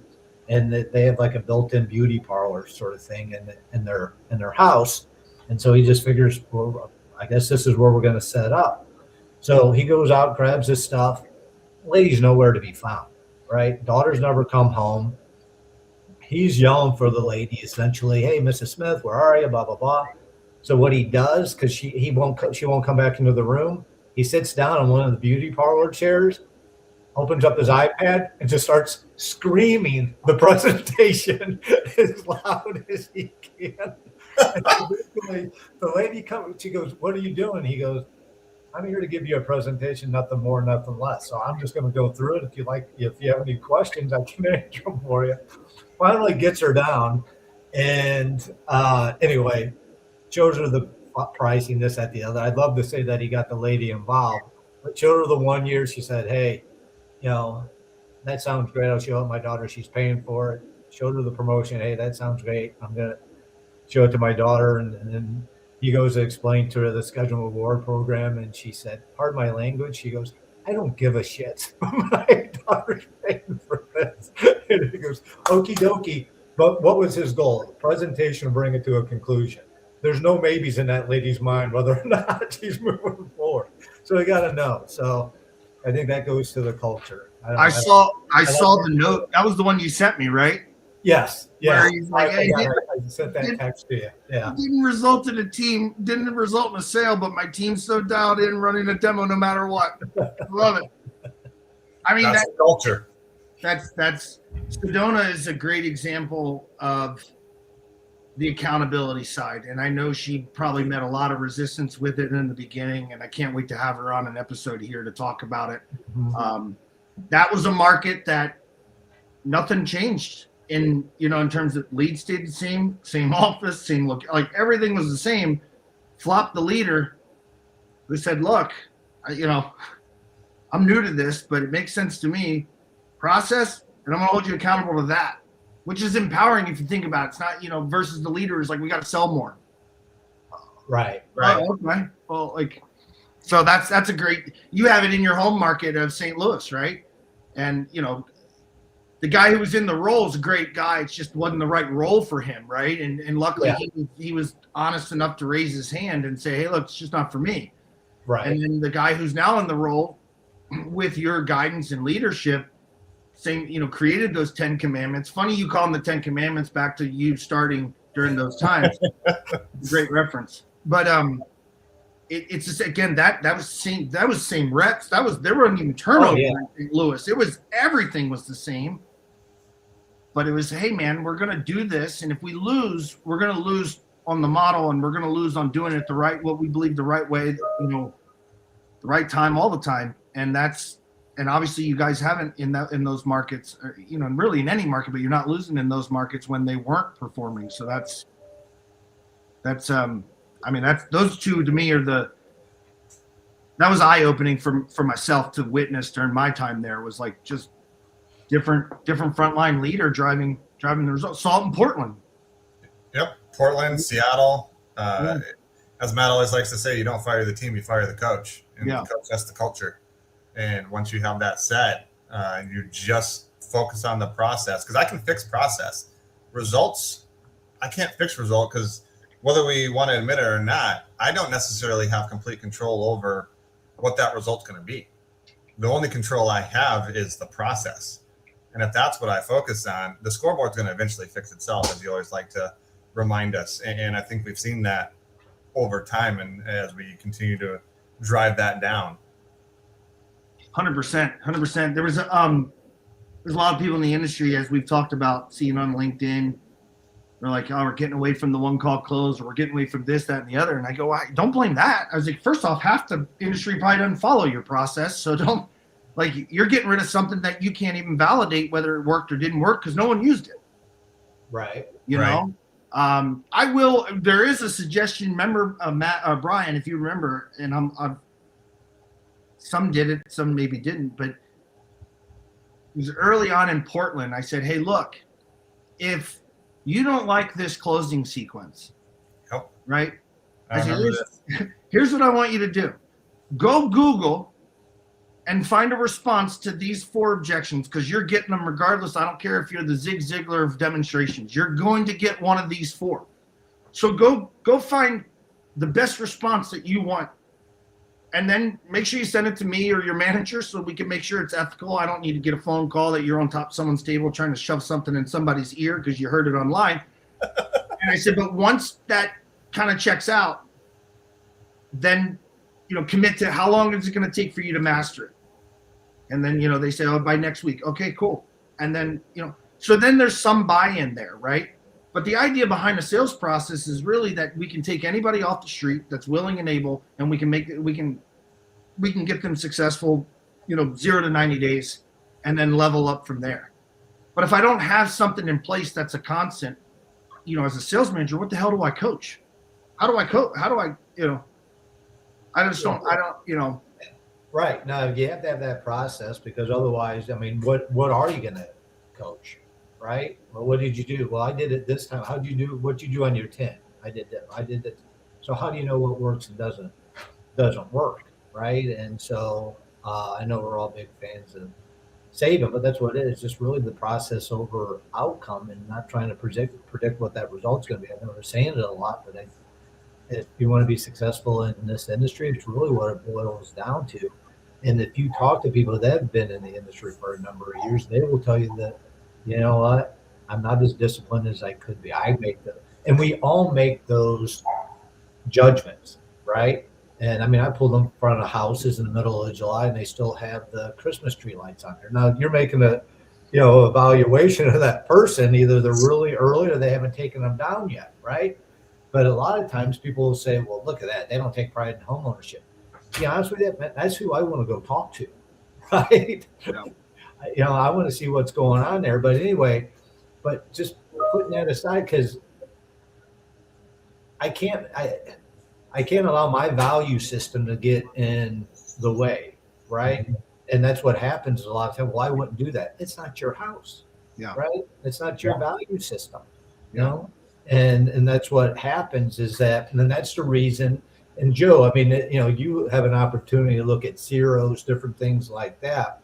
And they have like a built-in beauty parlor sort of thing in their house. And so he just figures, well, I guess this is where we're going to set up. So he goes out, grabs his stuff. Lady's nowhere to be found, right? Daughter's never come home. He's yelling for the lady essentially, "Hey, Mrs. Smith, where are you?" Blah, blah, blah. So what he does, because she won't come back into the room, he sits down on one of the beauty parlor chairs, opens up his iPad, and just starts screaming the presentation as loud as he can. And basically, the lady comes, she goes, "What are you doing?" He goes, "I'm here to give you a presentation, nothing more, nothing less. So I'm just going to go through it. If you have any questions, I can answer them for you." Finally gets her down. And anyway, shows her the pricing, this, that, the other. I'd love to say that he got the lady involved, but showed her the 1 year. She said, "Hey, that sounds great. I'll show it my daughter. She's paying for it." Showed her the promotion. "Hey, that sounds great. I'm going to show it to my daughter." And then he goes to explain to her the schedule award program. And she said, "Pardon my language." She goes, "I don't give a shit. My daughter's paying for this." And he goes, "Okie dokie." But what was his goal? The presentation, bring it to a conclusion. There's no maybes in that lady's mind whether or not she's moving forward. So you got to know. So I think that goes to the culture. I saw the note. That was the one you sent me, right? Yes. Yeah. Where he's like, "Hey, I sent that text to you. Yeah. didn't result in a sale, but my team's so dialed in, running a demo no matter what." Love it. I mean, That's the culture. That's Sedona is a great example of the accountability side, and I know she probably met a lot of resistance with it in the beginning, and I can't wait to have her on an episode here to talk about it. Mm-hmm. That was a market that nothing changed in terms of lead stayed the same office, same look, like everything was the same. Flopped the leader who said, "Look, I'm new to this, but it makes sense to me. Process, and I'm going to hold you accountable to that," which is empowering if you think about it. It's not, versus the leader is like, "We got to sell more." Right. Oh, okay. Well, so that's a great. You have it in your home market of St. Louis, right? And the guy who was in the role is a great guy. It just wasn't the right role for him, right? And luckily he was honest enough to raise his hand and say, "Hey, look, it's just not for me." Right. And then the guy who's now in the role, with your guidance and leadership, created those 10 commandments. Funny you call them the 10 commandments, back to you starting during those times. Great reference. But it's just, again, that was same reps. There wasn't even turnover in St. Louis. Everything was the same. But it was, "Hey man, we're gonna do this, and if we lose, we're gonna lose on the model, and we're gonna lose on doing it what we believe the right way, the right time, all the time." And obviously you guys haven't in those markets, and really in any market, but you're not losing in those markets when they weren't performing. So that's those two to me are that was eye-opening for myself to witness during my time there. Was like just different frontline leader driving the results. Saw it in Portland. Yep, Portland, Seattle. As Matt always likes to say, you don't fire the team, you fire the coach, and the coach sets the culture. And once you have that set, you just focus on the process, because I can fix process. Results, I can't fix result, because whether we want to admit it or not, I don't necessarily have complete control over what that result's going to be. The only control I have is the process. And if that's what I focus on, the scoreboard's going to eventually fix itself, as you always like to remind us. And I think we've seen that over time, and as we continue to drive that down. 100%. There's a lot of people in the industry, as we've talked about, seeing on LinkedIn, they're like, oh, we're getting away from the one call close, or we're getting away from this, that, and the other. And I go, don't blame that. I was like, first off, half the industry probably doesn't follow your process. So don't, like, you're getting rid of something that you can't even validate whether it worked or didn't work because no one used it. Right. You know? There is a suggestion, remember, Brian, if you remember, and some did it, some maybe didn't, but it was early on in Portland. I said, hey, look, if you don't like this closing sequence, right? I said, here's what I want you to do. Go Google and find a response to these 4 objections, because you're getting them regardless. I don't care if you're the Zig Ziglar of demonstrations. You're going to get one of these 4. So go find the best response that you want, and then make sure you send it to me or your manager so we can make sure it's ethical. I don't need to get a phone call that you're on top of someone's table trying to shove something in somebody's ear because you heard it online. And I said, but once that kind of checks out, then, commit to how long is it going to take for you to master it? And then, they say, oh, by next week. Okay, cool. And then, so then there's some buy-in there, right? But the idea behind the sales process is really that we can take anybody off the street that's willing and able, and we can get them successful, 0 to 90 days, and then level up from there. But if I don't have something in place that's a constant, as a sales manager, what the hell do I coach? How do I coach? I just don't, Right. No, you have to have that process, because otherwise, what are you going to coach? Right. Well, what did you do? Well, I did it this time. How do you do what you do on your 10? I did that. So how do you know what works and doesn't work? Right. And so I know we're all big fans of saving, but that's what it is. Just really the process over outcome, and not trying to predict what that result's going to be. I know we're saying it a lot, but if you want to be successful in this industry, it's really what it boils down to. And if you talk to people that have been in the industry for a number of years, they will tell you that, you know what, I'm not as disciplined as I could be. And we all make those judgments, right? And I pulled them in front of houses in the middle of July, and they still have the Christmas tree lights on there. Now you're making a, evaluation of that person. Either they're really early or they haven't taken them down yet, right? But a lot of times people will say, well, look at that. They don't take pride in home ownership. To be honest with you, that's who I want to go talk to, right? Yeah. I want to see what's going on there. But anyway, just putting that aside, because I can't allow my value system to get in the way, right? And that's what happens a lot of times. Well, I wouldn't do that. It's not your house, right? It's not your value system, And that's what happens is that, and then that's the reason. And Joe, you have an opportunity to look at zeros, different things like that.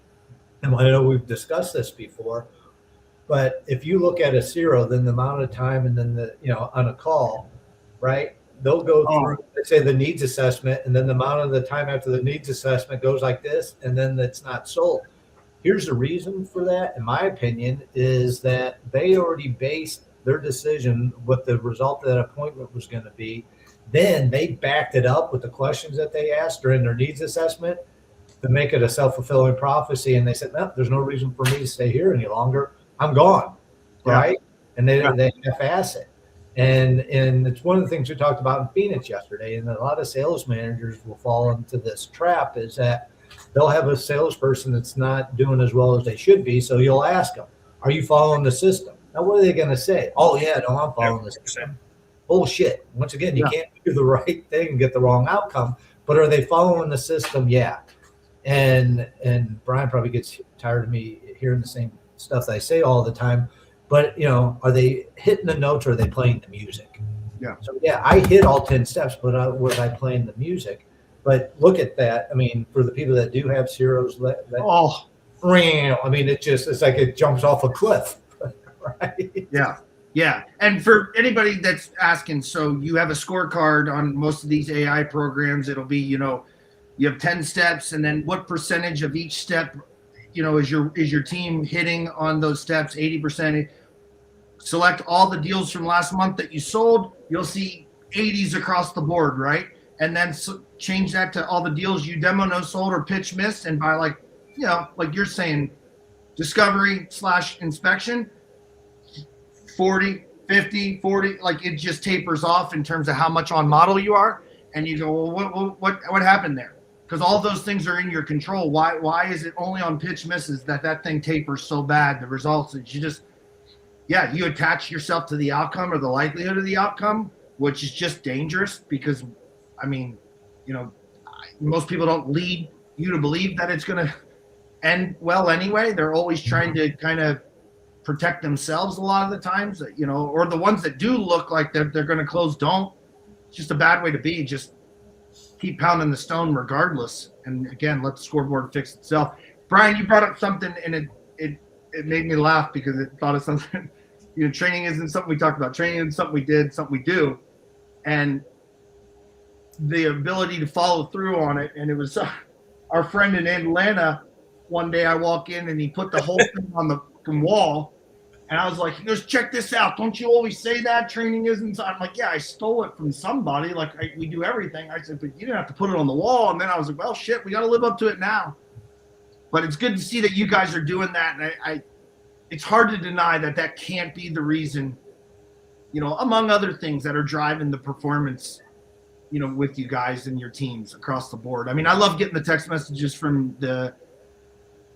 And I know we've discussed this before, but if you look at a zero, then the amount of time, and then on a call, right? They'll go through, let's say, the needs assessment, and then the amount of the time after the needs assessment goes like this, and then it's not sold. Here's the reason for that, in my opinion, is that they already based their decision what the result of that appointment was going to be. Then they backed it up with the questions that they asked during their needs assessment to make it a self-fulfilling prophecy. And they said, no, there's no reason for me to stay here any longer. I'm gone. Right. And they half-ass it. And it's one of the things we talked about in Phoenix yesterday. And a lot of sales managers will fall into this trap, is that they'll have a salesperson that's not doing as well as they should be. So you'll ask them, are you following the system? Now, what are they going to say? Oh, yeah, no, I'm following the system. Bullshit. Once again, you can't do the right thing and get the wrong outcome. but are they following the system? Yeah. And Brian probably gets tired of me hearing the same stuff that I say all the time, but are they hitting the notes or are they playing the music? Yeah. So yeah, I hit all 10 steps, but was I playing the music? But look at that. I mean, for the people that do have zeros, I mean, it's like it jumps off a cliff, right? Yeah. And for anybody that's asking, so you have a scorecard on most of these AI programs. It'll be, you have 10 steps, and then what percentage of each step, is your team hitting on those steps? 80%. Select all the deals from last month that you sold. You'll see 80s across the board, right? And then change that to all the deals you demo no sold or pitch missed. And by like you're saying, discovery / inspection, 40, 50, 40, like it just tapers off in terms of how much on model you are. And you go, well, what happened there? Because all those things are in your control. Why is it only on pitch misses that thing tapers so bad? The results is you attach yourself to the outcome or the likelihood of the outcome, which is just dangerous because, I mean, most people don't lead you to believe that it's going to end well anyway. They're always trying to kind of protect themselves a lot of the times, or the ones that do look like they're going to close don't. It's just a bad way to be. Just keep pounding the stone regardless. And again, let the scoreboard fix itself. Brian, you brought up something and it made me laugh because it thought of something. Training isn't something we talked about. Training is something we did, something we do. And the ability to follow through on it. And it was our friend in Atlanta. One day I walk in and he put the whole thing on the wall. And I was like, he goes, check this out. Don't you always say that training isn't? I'm like, yeah, I stole it from somebody. Like we do everything. I said, but you didn't have to put it on the wall. And then I was like, well, shit, we got to live up to it now. But it's good to see that you guys are doing that. And it's hard to deny that can't be the reason, among other things that are driving the performance, with you guys and your teams across the board. I mean, I love getting the text messages from the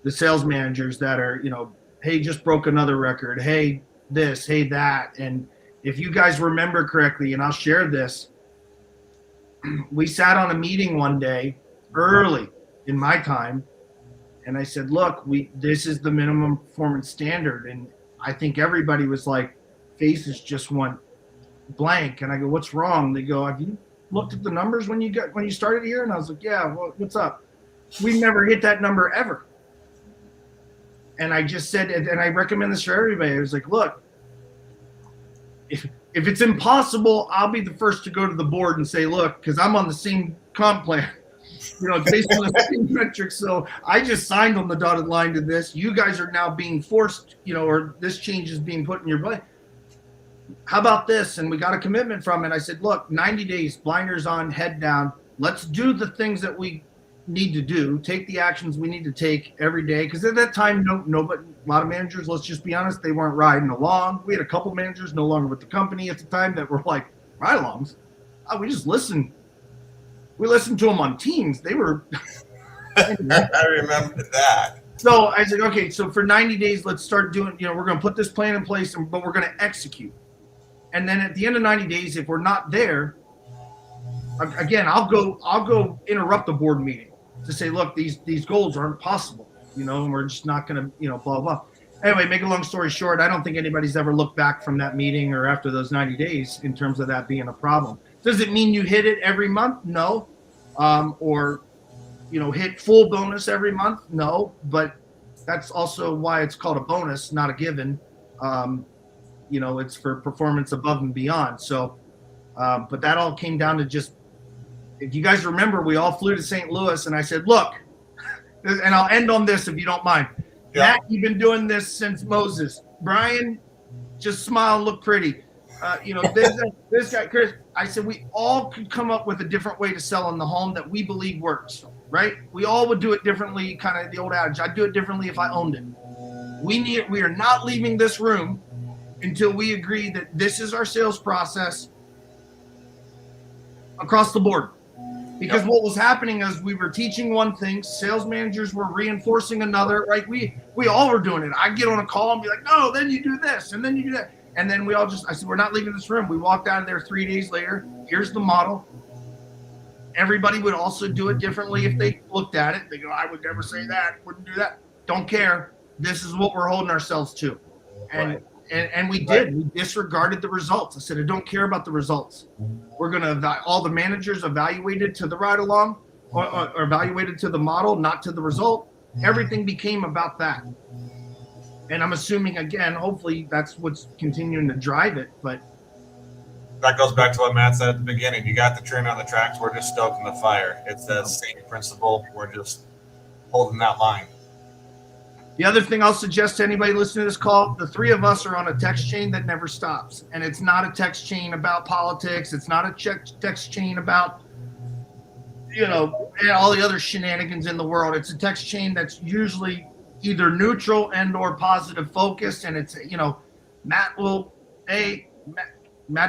sales managers that are, hey, just broke another record. Hey, this, hey, that. And if you guys remember correctly, and I'll share this, we sat on a meeting one day early in my time. And I said, look, this is the minimum performance standard. And I think everybody was like, faces just went blank. And I go, what's wrong? They go, have you looked at the numbers when you started here? And I was like, yeah, well, what's up? We never hit that number ever. And I just said, and I recommend this for everybody. I was like, look, if it's impossible, I'll be the first to go to the board and say, look, because I'm on the same comp plan. It's based on the same metrics. So I just signed on the dotted line to this. You guys are now being forced, or this change is being put in your play. How about this? And we got a commitment from it. I said, look, 90 days, blinders on, head down. Let's do the things that we need to do. Take the actions we need to take every day. Because at that time, but a lot of managers, let's just be honest, they weren't riding along. We had a couple managers no longer with the company at the time that were like ride-alongs. We just listened. We listened to them on Teams. They were. I remember that. So I said, okay, so for 90 days, let's start doing, we're going to put this plan in place, but we're going to execute. And then at the end of 90 days, if we're not there, again, I'll go interrupt the board meeting to say, look, these goals aren't possible, and we're just not going to, blah, blah. Anyway, make a long story short, I don't think anybody's ever looked back from that meeting or after those 90 days in terms of that being a problem. Does it mean you hit it every month? No. Or, hit full bonus every month? No. But that's also why it's called a bonus, not a given. It's for performance above and beyond. So, but that all came down to just, if you guys remember, we all flew to St. Louis and I said, look, and I'll end on this if you don't mind. Yeah. Matt, you've been doing this since Moses. Brian, just smile and look pretty. This guy, Chris, I said we all could come up with a different way to sell in the home that we believe works, right? We all would do it differently, kind of the old adage. I'd do it differently if I owned it. We are not leaving this room until we agree that this is our sales process across the board. Because what was happening is we were teaching one thing, sales managers were reinforcing another, right? We all were doing it. I'd get on a call and be like, no, then you do this, and then you do that. And then I said, we're not leaving this room. We walked out of there 3 days later. Here's the model. everybody would also do it differently if they looked at it. They go, I would never say that, wouldn't do that. Don't care. This is what we're holding ourselves to. And and we did. We disregarded the results. I said, I don't care about the results. We're going to, all the managers evaluated to the ride along or evaluated to the model, not to the result. Everything became about that. And I'm assuming, again, hopefully that's what's continuing to drive it. But that goes back to what Matt said at the beginning. You got the train on the tracks. We're just stoking the fire. It's that same principle. We're just holding that line. The other thing I'll suggest to anybody listening to this call, the three of us are on a text chain that never stops. And it's not a text chain about politics. It's not a text chain about, all the other shenanigans in the world. It's a text chain that's usually either neutral and or positive focused. And it's, Matt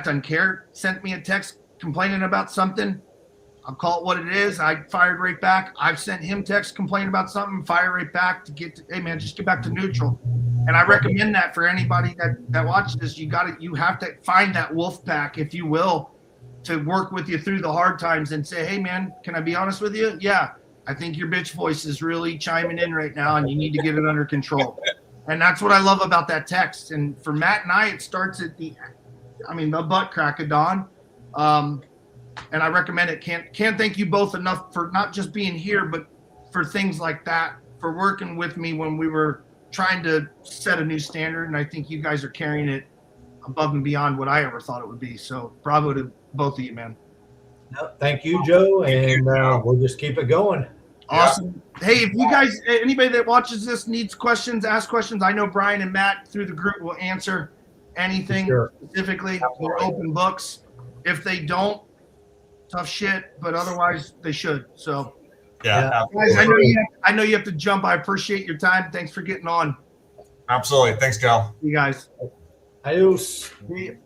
doesn't care. Sent me a text complaining about something. I'll call it what it is. I fired right back. I've sent him text complaining about something, fire right back to get to, hey man, just get back to neutral. And I recommend that for anybody that watches this. You have to find that wolf pack, if you will, to work with you through the hard times and say, hey man, can I be honest with you? Yeah, I think your bitch voice is really chiming in right now and you need to get it under control. And that's what I love about that text. And for Matt and I, it starts at the butt crack of dawn. And I recommend it. Can't thank you both enough for not just being here, but for things like that, for working with me when we were trying to set a new standard. And I think you guys are carrying it above and beyond what I ever thought it would be. So bravo to both of you, man. Thank you, Joe. And we'll just keep it going. Awesome. Yeah. Hey, if you guys, anybody that watches this needs questions, ask questions. I know Brian and Matt through the group will answer anything specifically. They're open books. If they don't, tough shit, but otherwise they should. So yeah. Guys, I know you have to jump. I appreciate your time. Thanks for getting on. Absolutely. Thanks, Joe. You guys. Adios. See you.